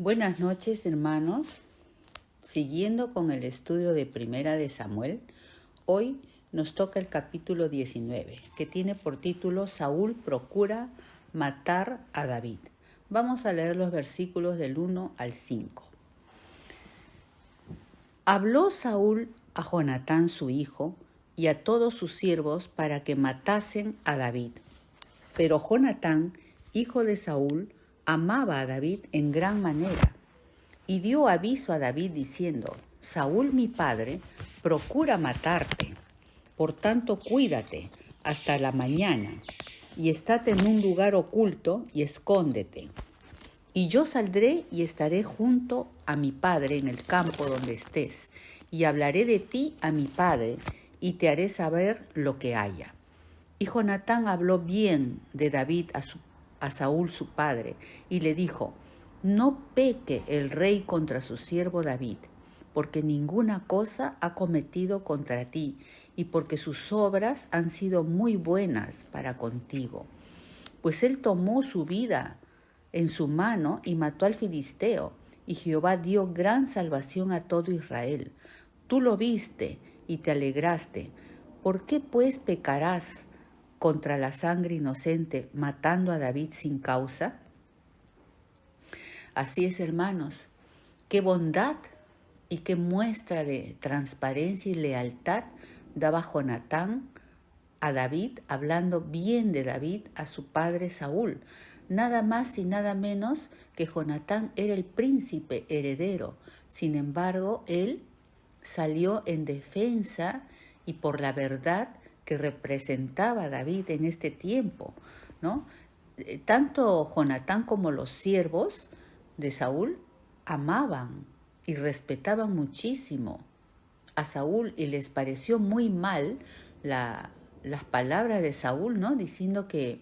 Buenas noches, hermanos. Siguiendo con el estudio de Primera de Samuel, hoy nos toca el capítulo 19, que tiene por título Saúl procura matar a David. Vamos a leer los versículos del 1 al 5. Habló Saúl a Jonatán su hijo y a todos sus siervos para que matasen a David. Pero Jonatán, hijo de Saúl, amaba a David en gran manera y dio aviso a David diciendo: Saúl mi padre procura matarte, por tanto cuídate hasta la mañana y estate en un lugar oculto y escóndete. Y yo saldré y estaré junto a mi padre en el campo donde estés, y hablaré de ti a mi padre, y te haré saber lo que haya. Y Jonatán habló bien de David a Saúl su padre, y le dijo: no peque el rey contra su siervo David, porque ninguna cosa ha cometido contra ti, y porque sus obras han sido muy buenas para contigo. Pues él tomó su vida en su mano y mató al filisteo, y Jehová dio gran salvación a todo Israel. Tú lo viste y te alegraste. ¿Por qué pues pecarás contra la sangre inocente, matando a David sin causa? Así es, hermanos, qué bondad y qué muestra de transparencia y lealtad daba Jonatán a David, hablando bien de David a su padre Saúl. Nada más y nada menos que Jonatán era el príncipe heredero. Sin embargo, él salió en defensa y por la verdad que representaba a David en este tiempo, ¿no? Tanto Jonatán como los siervos de Saúl amaban y respetaban muchísimo a Saúl, y les pareció muy mal las palabras de Saúl, ¿no? Diciendo que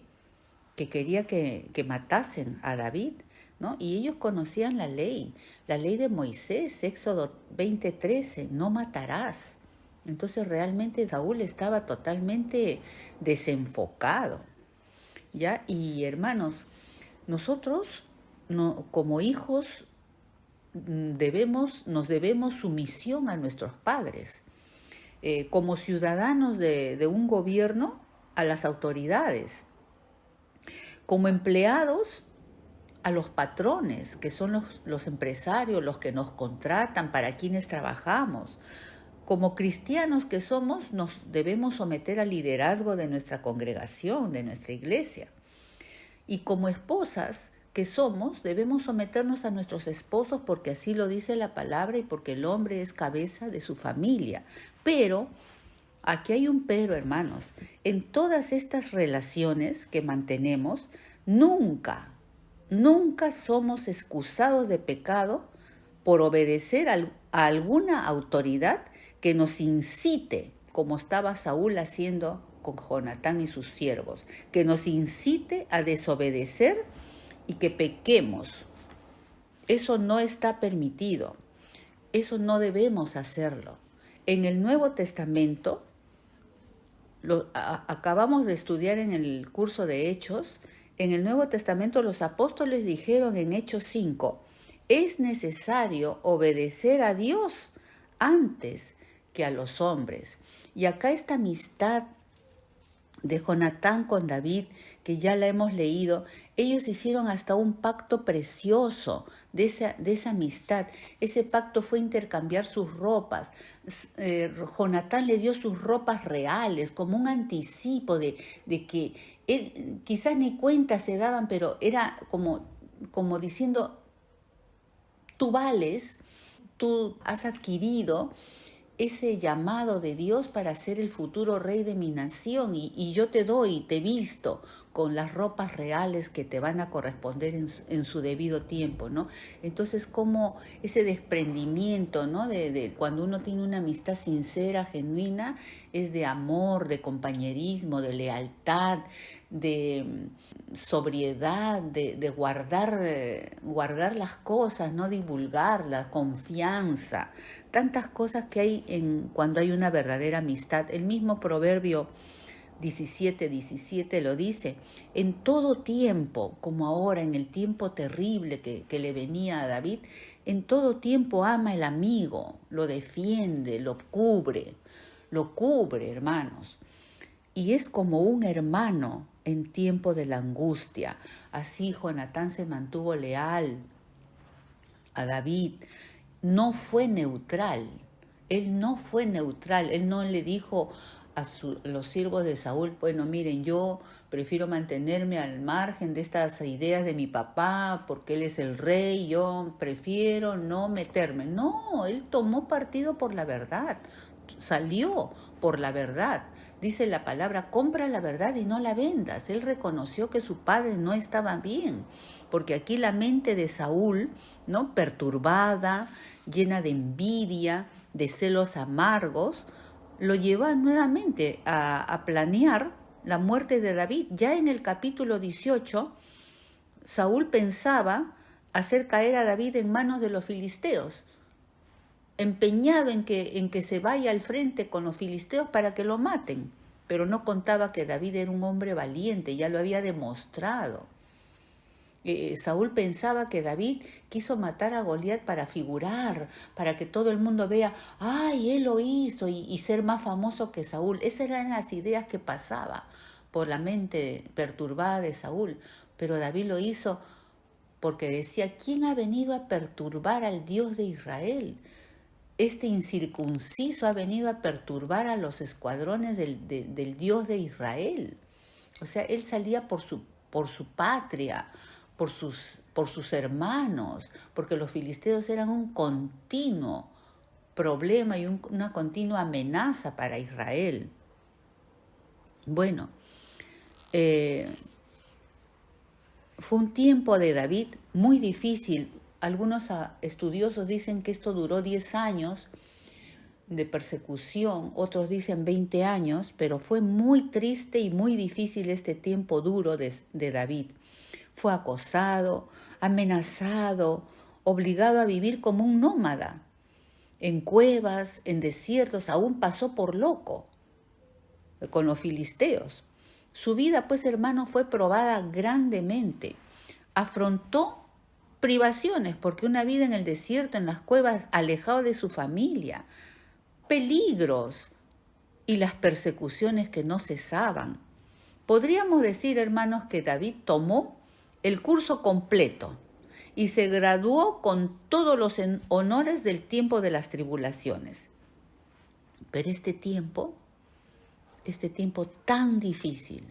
quería que matasen a David, ¿no? Y ellos conocían la ley de Moisés, Éxodo 20:13, no matarás. Entonces realmente Saúl estaba totalmente desenfocado, ¿ya? Y hermanos, nosotros como hijos nos debemos sumisión a nuestros padres. Como ciudadanos de un gobierno, a las autoridades, como empleados, a los patrones, que son los empresarios, los que nos contratan, para quienes trabajamos. Como cristianos que somos, nos debemos someter al liderazgo de nuestra congregación, de nuestra iglesia. Y como esposas que somos, debemos someternos a nuestros esposos, porque así lo dice la palabra y porque el hombre es cabeza de su familia. Pero aquí hay un pero, hermanos. En todas estas relaciones que mantenemos, nunca somos excusados de pecado por obedecer a alguna autoridad que nos incite, como estaba Saúl haciendo con Jonatán y sus siervos, que nos incite a desobedecer y que pequemos. Eso no está permitido. Eso no debemos hacerlo. En el Nuevo Testamento, acabamos de estudiar en el curso de Hechos, en el Nuevo Testamento los apóstoles dijeron en Hechos 5, es necesario obedecer a Dios antes que a los hombres. Y acá esta amistad de Jonatán con David, que ya la hemos leído, ellos hicieron hasta un pacto precioso de esa amistad. Ese pacto fue intercambiar sus ropas. Jonatán le dio sus ropas reales como un anticipo de que él quizás ni cuenta se daban, pero era como diciendo: tú vales, tú has adquirido ese llamado de Dios para ser el futuro rey de mi nación, y yo te doy, te visto con las ropas reales que te van a corresponder en su debido tiempo, ¿no? Entonces, como ese desprendimiento, ¿no? De cuando uno tiene una amistad sincera, genuina, es de amor, de compañerismo, de lealtad, de sobriedad, de guardar las cosas, no divulgarlas, confianza, tantas cosas que hay cuando hay una verdadera amistad. El mismo proverbio 17:17 lo dice, en todo tiempo, como ahora en el tiempo terrible que le venía a David, en todo tiempo ama el amigo, lo defiende, lo cubre, hermanos. Y es como un hermano en tiempo de la angustia. Así Jonatán se mantuvo leal a David, no fue neutral. Él no fue neutral, él no le dijo a los siervos de Saúl, bueno, miren, yo prefiero mantenerme al margen de estas ideas de mi papá, porque él es el rey, yo prefiero no meterme. No, él tomó partido por la verdad, salió por la verdad. Dice la palabra, compra la verdad y no la vendas. Él reconoció que su padre no estaba bien, porque aquí la mente de Saúl, ¿no?, perturbada, llena de envidia, de celos amargos, lo lleva nuevamente a planear la muerte de David. Ya en el capítulo 18, Saúl pensaba hacer caer a David en manos de los filisteos, empeñado en que se vaya al frente con los filisteos para que lo maten, pero no contaba que David era un hombre valiente, ya lo había demostrado. Saúl pensaba que David quiso matar a Goliat para figurar, para que todo el mundo vea, ¡ay, él lo hizo! Y ser más famoso que Saúl. Esas eran las ideas que pasaba por la mente perturbada de Saúl. Pero David lo hizo porque decía, ¿quién ha venido a perturbar al Dios de Israel? Este incircunciso ha venido a perturbar a los escuadrones del Dios de Israel. O sea, él salía por su patria, por sus hermanos, porque los filisteos eran un continuo problema y una continua amenaza para Israel. Bueno, fue un tiempo de David muy difícil. Algunos estudiosos dicen que esto duró 10 años de persecución, otros dicen 20 años, pero fue muy triste y muy difícil este tiempo duro de David. Fue acosado, amenazado, obligado a vivir como un nómada, en cuevas, en desiertos, aún pasó por loco con los filisteos. Su vida, pues, hermano, fue probada grandemente. Afrontó privaciones, porque una vida en el desierto, en las cuevas, alejado de su familia, peligros y las persecuciones que no cesaban. Podríamos decir, hermanos, que David tomó el curso completo y se graduó con todos los honores del tiempo de las tribulaciones. Pero este tiempo tan difícil,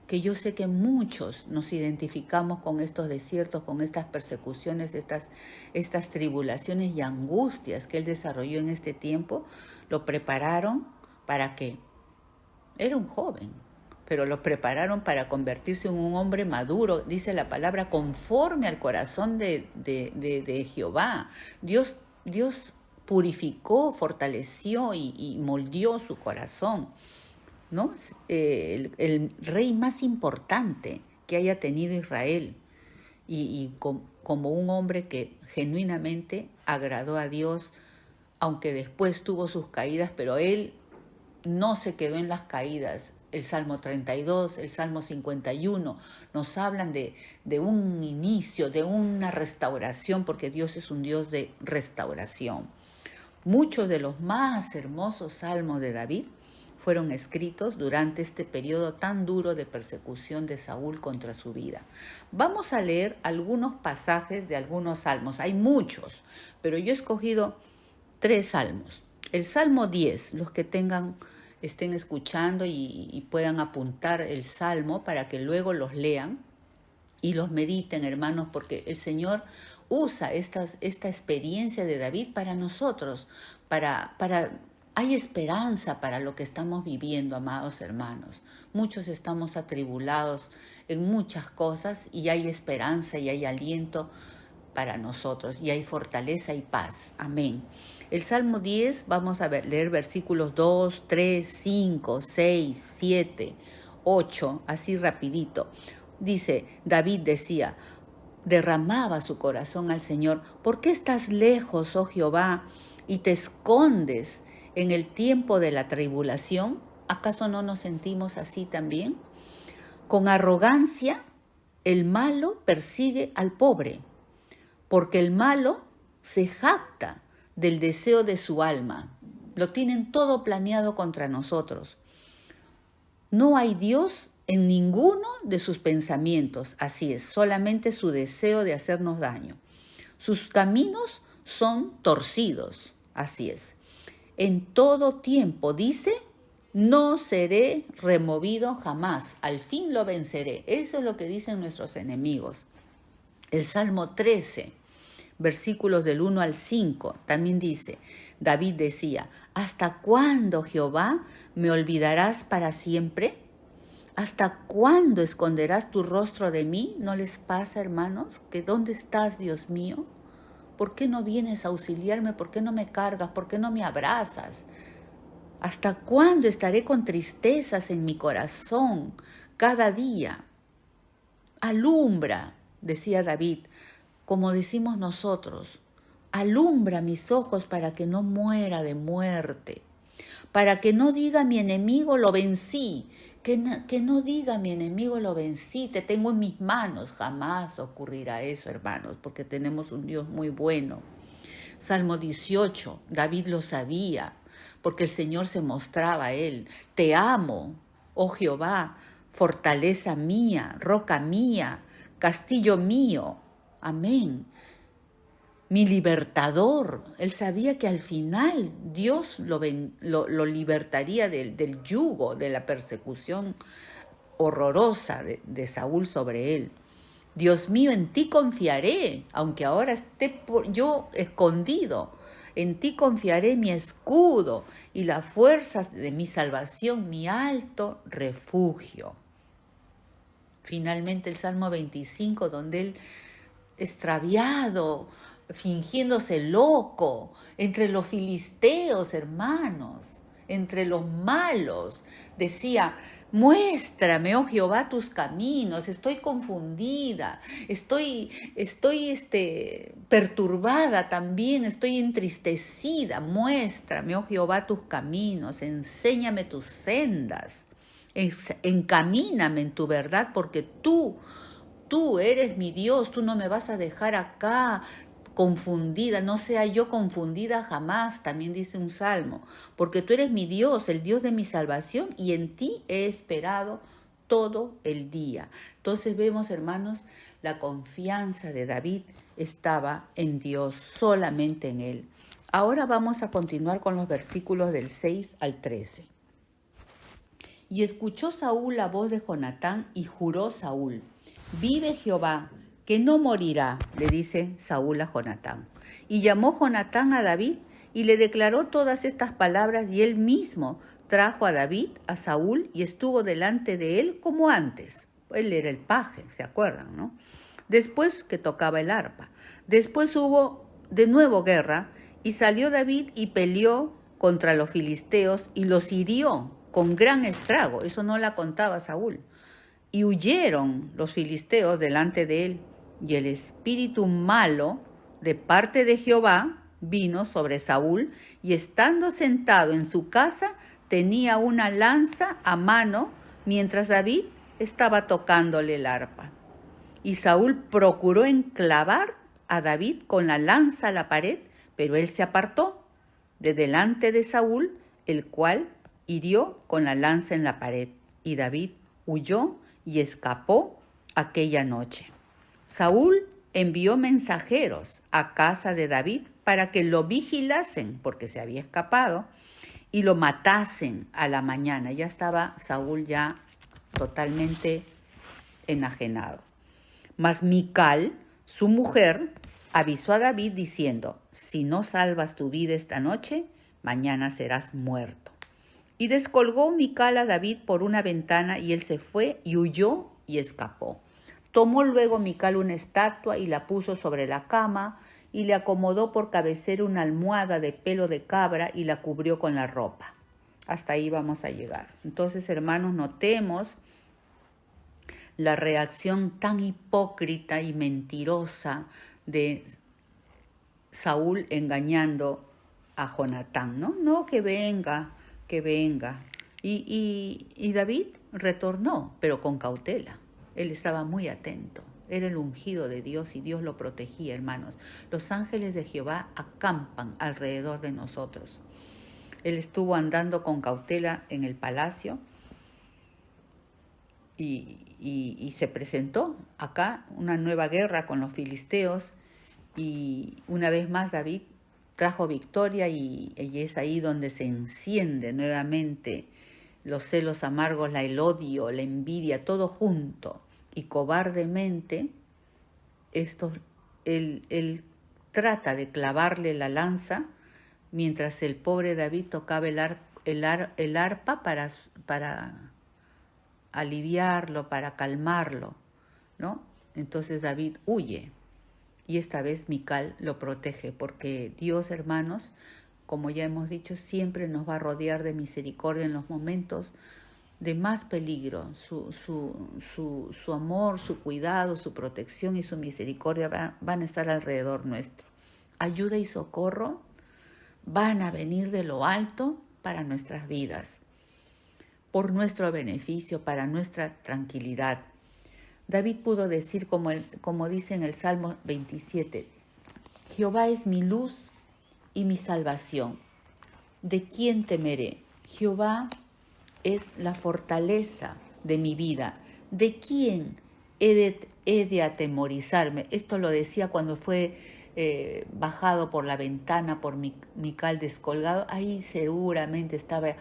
que yo sé que muchos nos identificamos con estos desiertos, con estas persecuciones, estas tribulaciones y angustias que él desarrolló en este tiempo, lo prepararon para qué. Era un joven, pero lo prepararon para convertirse en un hombre maduro, dice la palabra, conforme al corazón de Jehová. Dios purificó, fortaleció y moldeó su corazón, ¿no? El rey más importante que haya tenido Israel, como un hombre que genuinamente agradó a Dios, aunque después tuvo sus caídas, pero él no se quedó en las caídas. El Salmo 32, el Salmo 51 nos hablan de un inicio, de una restauración, porque Dios es un Dios de restauración. Muchos de los más hermosos salmos de David fueron escritos durante este periodo tan duro de persecución de Saúl contra su vida. Vamos a leer algunos pasajes de algunos salmos. Hay muchos, pero yo he escogido 3 salmos. El Salmo 10, los que estén escuchando y puedan apuntar el salmo para que luego los lean y los mediten, hermanos, porque el Señor usa esta experiencia de David para nosotros, hay esperanza para lo que estamos viviendo, amados hermanos. Muchos estamos atribulados en muchas cosas y hay esperanza y hay aliento para nosotros y hay fortaleza y paz. Amén. El Salmo 10, vamos a leer versículos 2, 3, 5, 6, 7, 8, así rapidito. Dice, David decía, derramaba su corazón al Señor. ¿Por qué estás lejos, oh Jehová, y te escondes en el tiempo de la tribulación? ¿Acaso no nos sentimos así también? Con arrogancia, el malo persigue al pobre, porque el malo se jacta del deseo de su alma. Lo tienen todo planeado contra nosotros. No hay Dios en ninguno de sus pensamientos, así es, solamente su deseo de hacernos daño. Sus caminos son torcidos, así es. En todo tiempo, dice, no seré removido jamás, al fin lo venceré. Eso es lo que dicen nuestros enemigos. El Salmo 13, versículos del 1 al 5, también dice, David decía, ¿hasta cuándo, Jehová, me olvidarás para siempre? ¿Hasta cuándo esconderás tu rostro de mí? ¿No les pasa, hermanos? ¿Que dónde estás, Dios mío? ¿Por qué no vienes a auxiliarme? ¿Por qué no me cargas? ¿Por qué no me abrazas? ¿Hasta cuándo estaré con tristezas en mi corazón cada día? Alumbra, decía David, como decimos nosotros, alumbra mis ojos para que no muera de muerte, para que no diga mi enemigo lo vencí, que no diga mi enemigo lo vencí, te tengo en mis manos. Jamás ocurrirá eso, hermanos, porque tenemos un Dios muy bueno. Salmo 18, David lo sabía, porque el Señor se mostraba a él. Te amo, oh Jehová, fortaleza mía, roca mía, castillo mío. Amén. Mi libertador. Él sabía que al final Dios lo libertaría del yugo, de la persecución horrorosa de Saúl sobre él. Dios mío, en ti confiaré, aunque ahora esté yo escondido. En ti confiaré, mi escudo y las fuerzas de mi salvación, mi alto refugio. Finalmente el Salmo 25, donde él, extraviado, fingiéndose loco, entre los filisteos, hermanos, entre los malos, decía, muéstrame, oh Jehová, tus caminos, estoy confundida, estoy perturbada también, estoy entristecida, muéstrame, oh Jehová, tus caminos, enséñame tus sendas, encamíname en tu verdad, porque tú eres mi Dios, tú no me vas a dejar acá confundida, no sea yo confundida jamás, también dice un salmo, porque tú eres mi Dios, el Dios de mi salvación, y en ti he esperado todo el día. Entonces vemos, hermanos, la confianza de David estaba en Dios, solamente en él. Ahora vamos a continuar con los versículos del 6 al 13. Y escuchó Saúl la voz de Jonatán y juró Saúl, vive Jehová, que no morirá, le dice Saúl a Jonatán. Y llamó Jonatán a David y le declaró todas estas palabras, y él mismo trajo a David a Saúl y estuvo delante de él como antes. Él era el paje, ¿se acuerdan, no? Después que tocaba el arpa. Después hubo de nuevo guerra y salió David y peleó contra los filisteos y los hirió con gran estrago. Eso no la contaba Saúl. Y huyeron los filisteos delante de él, y el espíritu malo de parte de Jehová vino sobre Saúl, y estando sentado en su casa, tenía una lanza a mano, mientras David estaba tocándole el arpa. Y Saúl procuró enclavar a David con la lanza a la pared, pero él se apartó de delante de Saúl, el cual hirió con la lanza en la pared, y David huyó y escapó aquella noche. Saúl envió mensajeros a casa de David para que lo vigilasen, porque se había escapado, y lo matasen a la mañana. Ya estaba Saúl ya totalmente enajenado. Mas Mical, su mujer, avisó a David diciendo, si no salvas tu vida esta noche, mañana serás muerto. Y descolgó Mical a David por una ventana, y él se fue y huyó y escapó. Tomó luego Mical una estatua y la puso sobre la cama, y le acomodó por cabecera una almohada de pelo de cabra y la cubrió con la ropa. Hasta ahí vamos a llegar. Entonces, hermanos, notemos la reacción tan hipócrita y mentirosa de Saúl engañando a Jonatán, ¿no? No, que venga. Y David retornó, pero con cautela. Él estaba muy atento. Era el ungido de Dios y Dios lo protegía, hermanos. Los ángeles de Jehová acampan alrededor de nosotros. Él estuvo andando con cautela en el palacio y se presentó acá una nueva guerra con los filisteos. Y una vez más David trajo victoria y es ahí donde se enciende nuevamente los celos amargos, el odio, la envidia, todo junto. Y cobardemente él trata de clavarle la lanza mientras el pobre David tocaba el arpa para aliviarlo, para calmarlo, ¿no? Entonces David huye. Y esta vez Mical lo protege, porque Dios, hermanos, como ya hemos dicho, siempre nos va a rodear de misericordia en los momentos de más peligro. Su amor, su cuidado, su protección y su misericordia van a estar alrededor nuestro. Ayuda y socorro van a venir de lo alto para nuestras vidas, por nuestro beneficio, para nuestra tranquilidad. David pudo decir, como dice en el Salmo 27, Jehová es mi luz y mi salvación. ¿De quién temeré? Jehová es la fortaleza de mi vida. ¿De quién he de atemorizarme? Esto lo decía cuando fue bajado por la ventana por Mical descolgado. Ahí seguramente estaba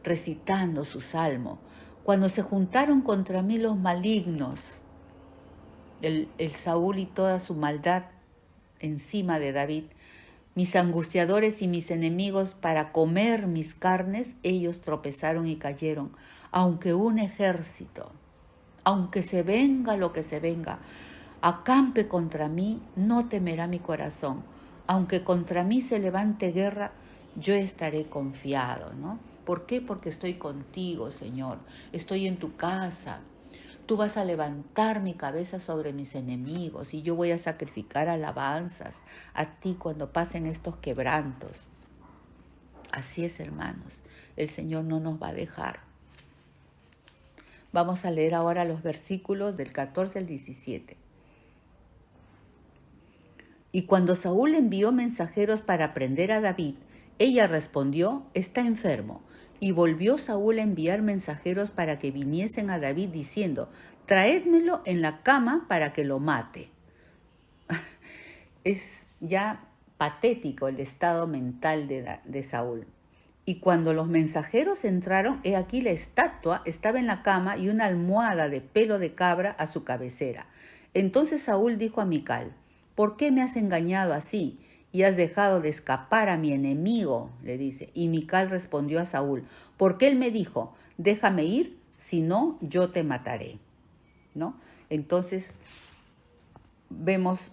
recitando su salmo. Cuando se juntaron contra mí los malignos, el Saúl y toda su maldad encima de David, mis angustiadores y mis enemigos para comer mis carnes, ellos tropezaron y cayeron. Aunque un ejército, aunque se venga lo que se venga, acampe contra mí, no temerá mi corazón. Aunque contra mí se levante guerra, yo estaré confiado, ¿no? ¿Por qué? Porque estoy contigo, Señor. Estoy en tu casa. Tú vas a levantar mi cabeza sobre mis enemigos y yo voy a sacrificar alabanzas a ti cuando pasen estos quebrantos. Así es, hermanos. El Señor no nos va a dejar. Vamos a leer ahora los versículos del 14 al 17. Y cuando Saúl envió mensajeros para prender a David, ella respondió, está enfermo. Y volvió Saúl a enviar mensajeros para que viniesen a David diciendo, traédmelo en la cama para que lo mate. Es ya patético el estado mental de Saúl. Y cuando los mensajeros entraron, he aquí la estatua estaba en la cama y una almohada de pelo de cabra a su cabecera. Entonces Saúl dijo a Mical, ¿por qué me has engañado así? Y has dejado de escapar a mi enemigo, le dice. Y Mical respondió a Saúl, porque él me dijo, déjame ir, si no, yo te mataré, ¿no? Entonces, vemos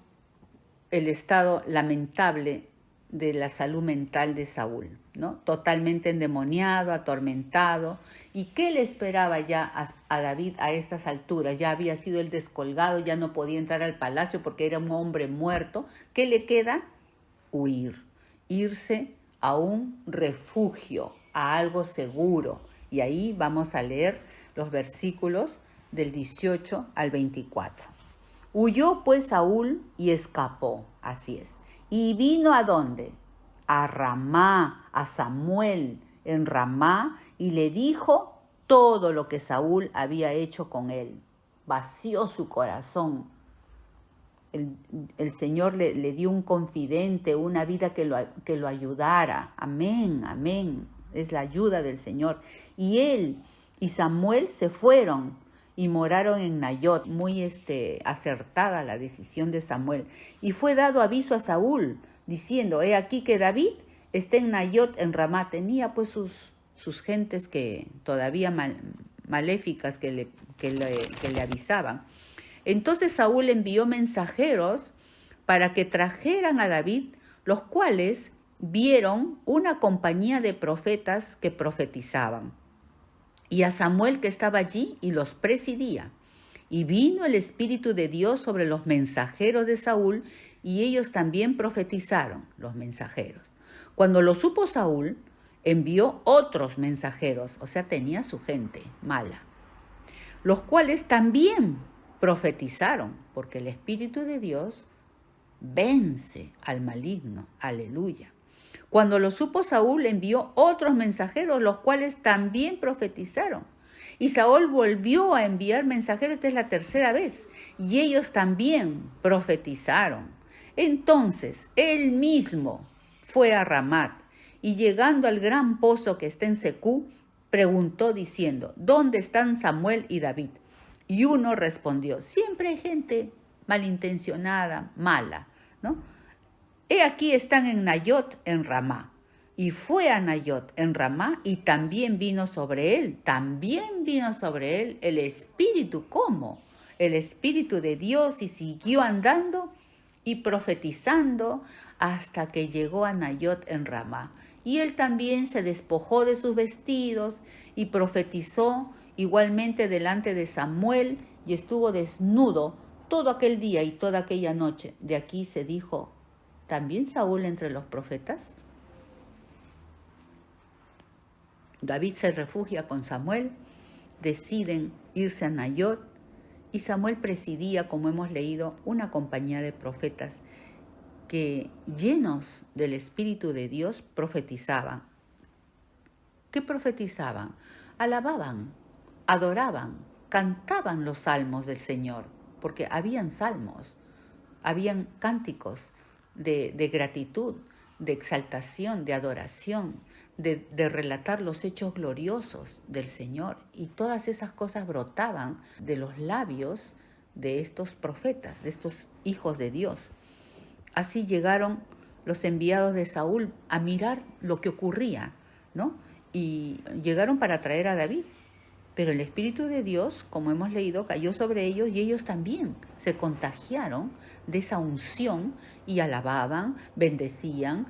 el estado lamentable de la salud mental de Saúl, ¿no? Totalmente endemoniado, atormentado. ¿Y qué le esperaba ya a David a estas alturas? Ya había sido el descolgado, ya no podía entrar al palacio porque era un hombre muerto. ¿Qué le queda? Huir, irse a un refugio, a algo seguro. Y ahí vamos a leer los versículos del 18 al 24. Huyó pues Saúl y escapó, así es. ¿Y vino a dónde? A Ramá, a Samuel en Ramá, y le dijo todo lo que Saúl había hecho con él. Vació su corazón. El Señor le dio un confidente, una vida que lo ayudara. Amén, amén. Es la ayuda del Señor. Y él y Samuel se fueron y moraron en Nayot. Muy acertada la decisión de Samuel. Y fue dado aviso a Saúl, diciendo, he aquí que David está en Nayot, en Ramá. Tenía pues sus gentes que todavía maléficas que le avisaban. Entonces Saúl envió mensajeros para que trajeran a David, los cuales vieron una compañía de profetas que profetizaban, y a Samuel que estaba allí y los presidía. Y vino el Espíritu de Dios sobre los mensajeros de Saúl, y ellos también profetizaron, los mensajeros. Cuando lo supo Saúl, envió otros mensajeros, o sea, tenía su gente mala, los cuales también profetizaron, porque el Espíritu de Dios vence al maligno. Aleluya. Cuando lo supo Saúl, envió otros mensajeros, los cuales también profetizaron. Y Saúl volvió a enviar mensajeros, esta es la tercera vez, y ellos también profetizaron. Entonces él mismo fue a Ramat, y llegando al gran pozo que está en Secú, preguntó diciendo, ¿dónde están Samuel y David? Y uno respondió, siempre hay gente malintencionada, mala, ¿no? He aquí están en Nayot, en Ramá. Y fue a Nayot, en Ramá, y también vino sobre él el Espíritu, ¿cómo? El Espíritu de Dios, y siguió andando y profetizando hasta que llegó a Nayot, en Ramá. Y él también se despojó de sus vestidos y profetizó igualmente delante de Samuel, y estuvo desnudo todo aquel día y toda aquella noche. De aquí se dijo, ¿también Saúl entre los profetas? David se refugia con Samuel, deciden irse a Nayot, y Samuel presidía, como hemos leído, una compañía de profetas que, llenos del Espíritu de Dios, profetizaban. ¿Qué profetizaban? Alababan, adoraban, cantaban los salmos del Señor, porque habían salmos, habían cánticos de gratitud, de exaltación, de adoración, de relatar los hechos gloriosos del Señor. Y todas esas cosas brotaban de los labios de estos profetas, de estos hijos de Dios. Así llegaron los enviados de Saúl a mirar lo que ocurría, ¿no? Y llegaron para traer a David. Pero el Espíritu de Dios, como hemos leído, cayó sobre ellos, y ellos también se contagiaron de esa unción y alababan, bendecían,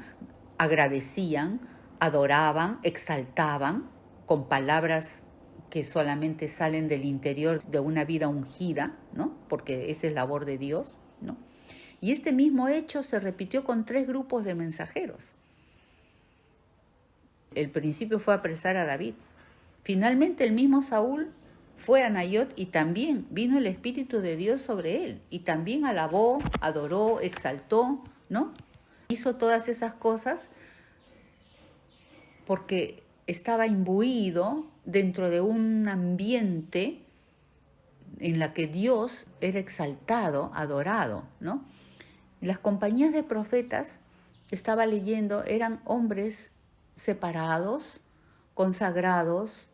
agradecían, adoraban, exaltaban con palabras que solamente salen del interior de una vida ungida, ¿no? Porque esa es labor de Dios, ¿no? Y este mismo hecho se repitió con 3 grupos de mensajeros. El principio fue apresar a David. Finalmente el mismo Saúl fue a Nayot, y también vino el Espíritu de Dios sobre él, y también alabó, adoró, exaltó, ¿no? Hizo todas esas cosas porque estaba imbuido dentro de un ambiente en la que Dios era exaltado, adorado, ¿no? Las compañías de profetas, estaba leyendo, eran hombres separados, consagrados,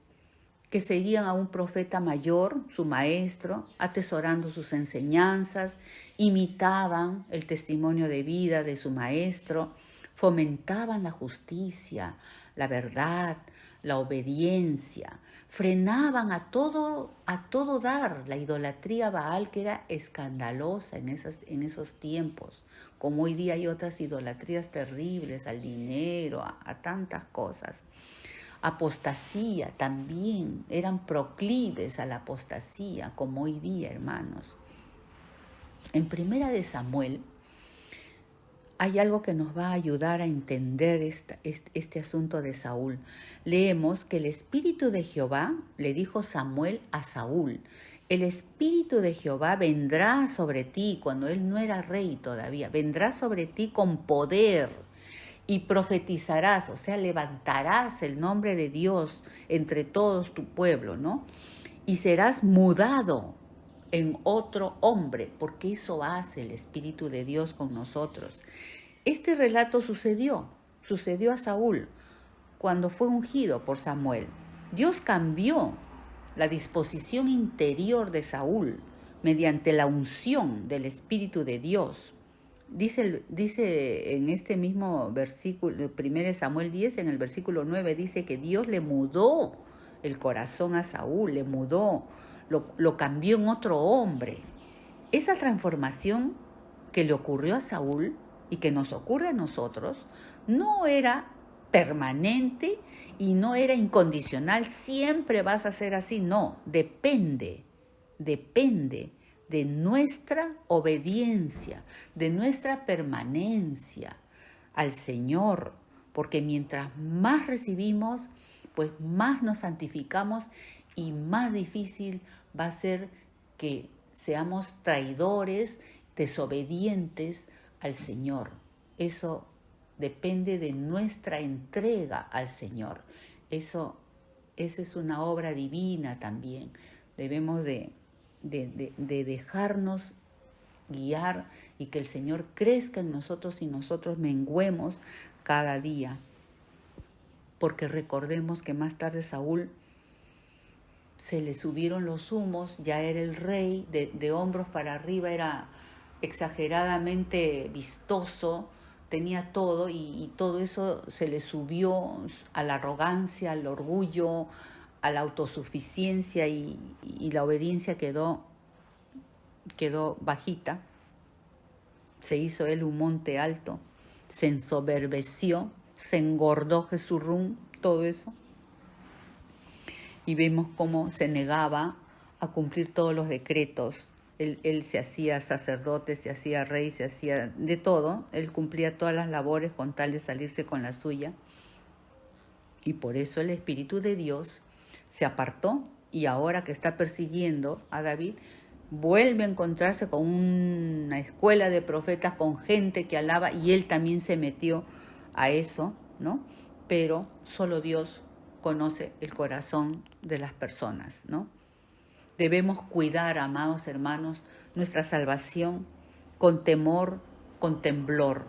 que seguían a un profeta mayor, su maestro, atesorando sus enseñanzas, imitaban el testimonio de vida de su maestro, fomentaban la justicia, la verdad, la obediencia, frenaban a todo dar la idolatría a Baal, que era escandalosa en esos tiempos, como hoy día hay otras idolatrías terribles, al dinero, a tantas cosas. Apostasía también, eran proclives a la apostasía, como hoy día, hermanos. En Primera de Samuel hay algo que nos va a ayudar a entender este asunto de Saúl. Leemos que el Espíritu de Jehová, le dijo Samuel a Saúl, el Espíritu de Jehová vendrá sobre ti, cuando él no era rey todavía, vendrá sobre ti con poder, y profetizarás, o sea, levantarás el nombre de Dios entre todos tu pueblo, ¿no? Y serás mudado en otro hombre, porque eso hace el Espíritu de Dios con nosotros. Este relato sucedió a Saúl cuando fue ungido por Samuel. Dios cambió la disposición interior de Saúl mediante la unción del Espíritu de Dios. Dice en este mismo versículo, 1 Samuel 10, en el versículo 9, dice que Dios le mudó el corazón a Saúl, le mudó, lo cambió en otro hombre. Esa transformación que le ocurrió a Saúl y que nos ocurre a nosotros, no era permanente y no era incondicional, siempre vas a ser así, no, depende de nuestra obediencia, de nuestra permanencia al Señor, porque mientras más recibimos, pues más nos santificamos y más difícil va a ser que seamos traidores, desobedientes al Señor. Eso depende de nuestra entrega al Señor. Esa es una obra divina también. Debemos de dejarnos guiar y que el Señor crezca en nosotros y nosotros menguemos cada día. Porque recordemos que más tarde Saúl se le subieron los humos, ya era el rey, de hombros para arriba era exageradamente vistoso, tenía todo y todo eso se le subió a la arrogancia, al orgullo, a la autosuficiencia y la obediencia quedó bajita. Se hizo él un monte alto, se ensoberbeció, se engordó Jesurún, todo eso. Y vemos cómo se negaba a cumplir todos los decretos. Él se hacía sacerdote, se hacía rey, se hacía de todo. Él cumplía todas las labores con tal de salirse con la suya. Y por eso el Espíritu de Dios se apartó y ahora que está persiguiendo a David, vuelve a encontrarse con una escuela de profetas, con gente que alaba, y él también se metió a eso, ¿no? Pero solo Dios conoce el corazón de las personas, ¿no? Debemos cuidar, amados hermanos, nuestra salvación con temor, con temblor.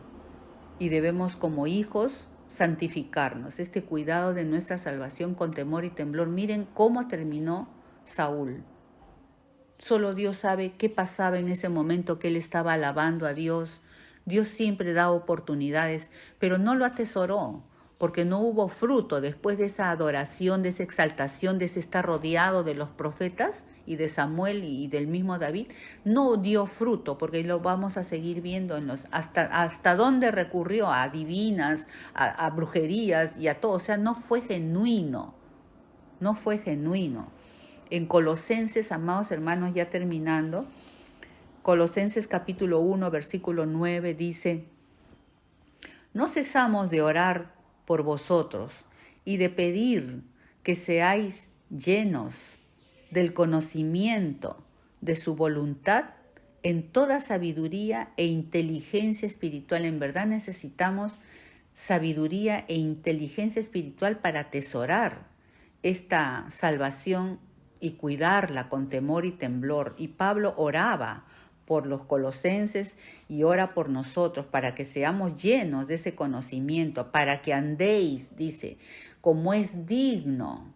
Y debemos como hijos santificarnos. Este cuidado de nuestra salvación con temor y temblor. Miren cómo terminó Saúl. Solo Dios sabe qué pasaba en ese momento que él estaba alabando a Dios. Dios siempre da oportunidades, pero no lo atesoró, porque no hubo fruto después de esa adoración, de esa exaltación, de ese estar rodeado de los profetas y de Samuel y del mismo David. No dio fruto, porque lo vamos a seguir viendo hasta dónde recurrió a divinas, a brujerías y a todo. O sea, no fue genuino, no fue genuino. En Colosenses, amados hermanos, ya terminando, Colosenses capítulo 1, versículo 9 dice: no cesamos de orar por vosotros y de pedir que seáis llenos del conocimiento de su voluntad en toda sabiduría e inteligencia espiritual. En verdad necesitamos sabiduría e inteligencia espiritual para atesorar esta salvación y cuidarla con temor y temblor. Y Pablo oraba por los colosenses y ora por nosotros para que seamos llenos de ese conocimiento, para que andéis, dice, como es digno,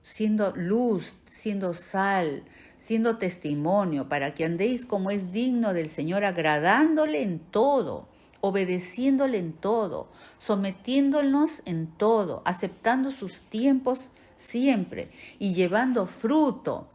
siendo luz, siendo sal, siendo testimonio, para que andéis como es digno del Señor, agradándole en todo, obedeciéndole en todo, sometiéndonos en todo, aceptando sus tiempos siempre y llevando fruto,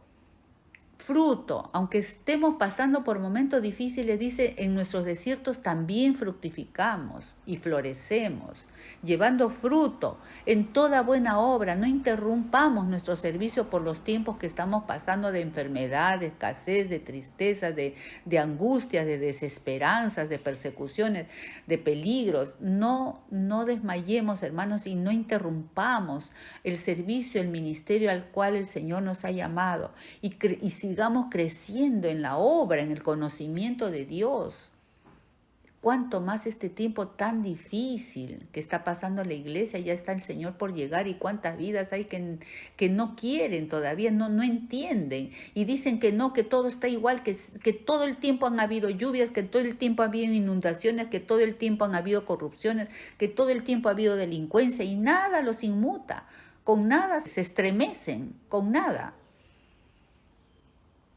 aunque estemos pasando por momentos difíciles, dice, en nuestros desiertos también fructificamos y florecemos, llevando fruto en toda buena obra. No interrumpamos nuestro servicio por los tiempos que estamos pasando de enfermedad, de escasez, de tristezas, de angustias, de desesperanzas, de persecuciones, de peligros. No desmayemos, hermanos, y no interrumpamos el servicio, el ministerio al cual el Señor nos ha llamado, y sigamos creciendo en la obra, en el conocimiento de Dios. Cuánto más este tiempo tan difícil que está pasando la iglesia, ya está el Señor por llegar, y cuántas vidas hay que no quieren todavía, no entienden, y dicen que no, que todo está igual, que todo el tiempo han habido lluvias, que todo el tiempo ha habido inundaciones, que todo el tiempo han habido corrupciones, que todo el tiempo ha habido delincuencia, y nada los inmuta, con nada se estremecen, con nada.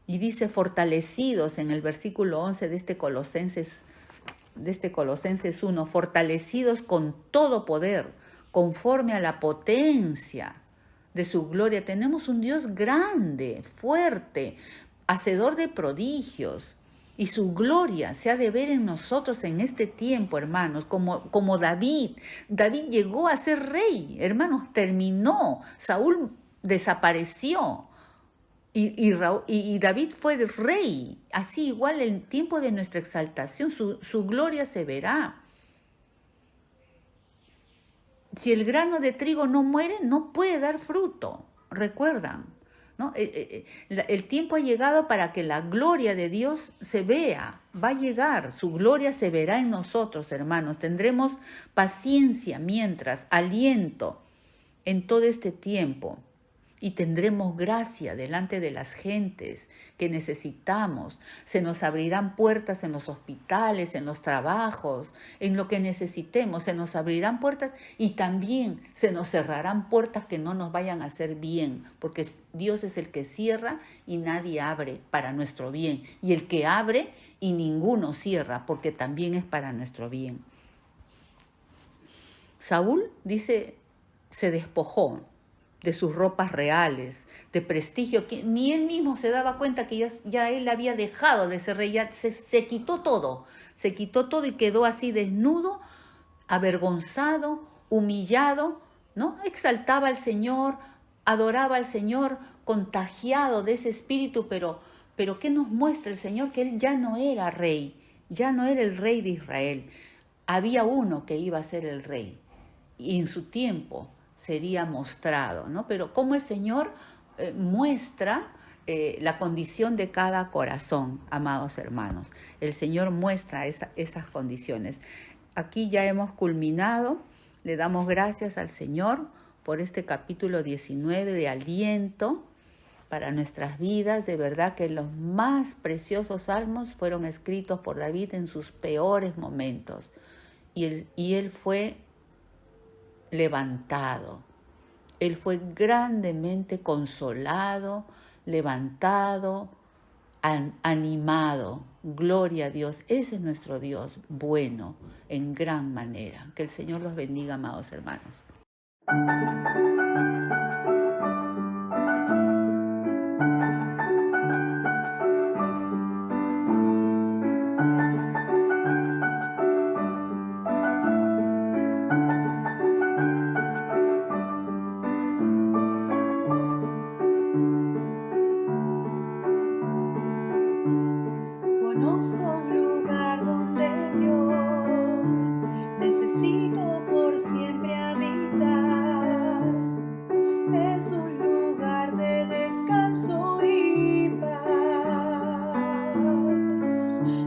Y dice, fortalecidos, en el versículo 11 de este Colosenses 1, fortalecidos con todo poder, conforme a la potencia de su gloria. Tenemos un Dios grande, fuerte, hacedor de prodigios, y su gloria se ha de ver en nosotros en este tiempo, hermanos, como David. David llegó a ser rey, hermanos, terminó. Saúl desapareció. Y David fue rey. Así igual el tiempo de nuestra exaltación, su gloria se verá. Si el grano de trigo no muere, no puede dar fruto. ¿Recuerdan? ¿No? El tiempo ha llegado para que la gloria de Dios se vea. Va a llegar, su gloria se verá en nosotros, hermanos. Tendremos paciencia mientras, aliento en todo este tiempo. Y tendremos gracia delante de las gentes que necesitamos. Se nos abrirán puertas en los hospitales, en los trabajos, en lo que necesitemos. Se nos abrirán puertas y también se nos cerrarán puertas que no nos vayan a hacer bien, porque Dios es el que cierra y nadie abre para nuestro bien. Y el que abre y ninguno cierra, porque también es para nuestro bien. Saúl, dice, se despojó de sus ropas reales, de prestigio, que ni él mismo se daba cuenta que ya él había dejado de ser rey, ya se quitó todo y quedó así desnudo, avergonzado, humillado, ¿no? Exaltaba al Señor, adoraba al Señor, contagiado de ese espíritu, pero ¿qué nos muestra el Señor? Que él ya no era rey, ya no era el rey de Israel. Había uno que iba a ser el rey, y en su tiempo sería mostrado, ¿no? Pero cómo el Señor muestra la condición de cada corazón, amados hermanos. El Señor muestra esas condiciones. Aquí ya hemos culminado. Le damos gracias al Señor por este capítulo 19 de aliento para nuestras vidas. De verdad que los más preciosos salmos fueron escritos por David en sus peores momentos. Y él fue levantado. Él fue grandemente consolado, levantado, animado. Gloria a Dios. Ese es nuestro Dios bueno en gran manera. Que el Señor los bendiga, amados hermanos. Conozco un lugar donde yo necesito por siempre habitar. Es un lugar de descanso y paz,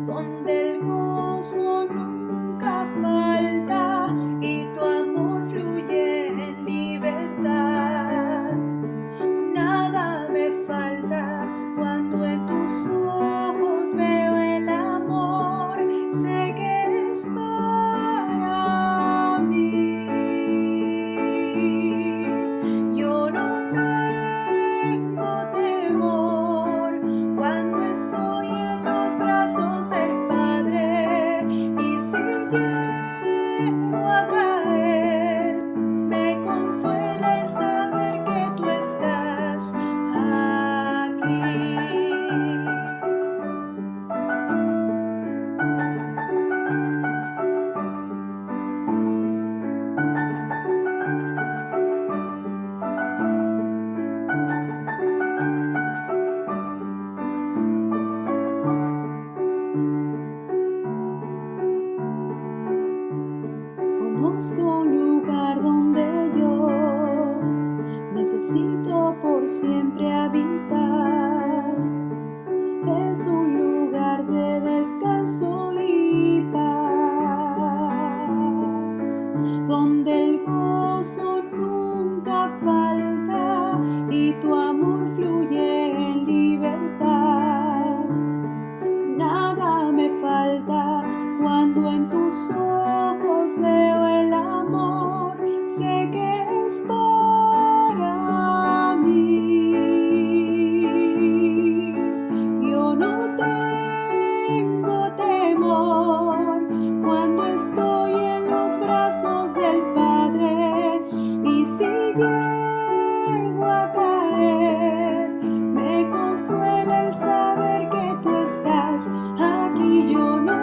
donde el gozo nunca falta y tu amor fluye en libertad. Nada me falta cuando en tus ojos veo el amor, sé que es para mí. Yo no tengo temor cuando estoy en los brazos del Padre, y si llego a caer, me consuela el saber que tú estás aquí. Conozco un lugar donde yo necesito por siempre habitar. Es un lugar de descanso y paz, donde el gozo nunca falta y tu amor fluye en libertad. Nada me falta cuando en tus ojos veo el amor, sé que es para mí. Yo no tengo temor cuando estoy en los brazos del Padre, y si llego a caer, me consuela el saber que tú estás aquí. Yo no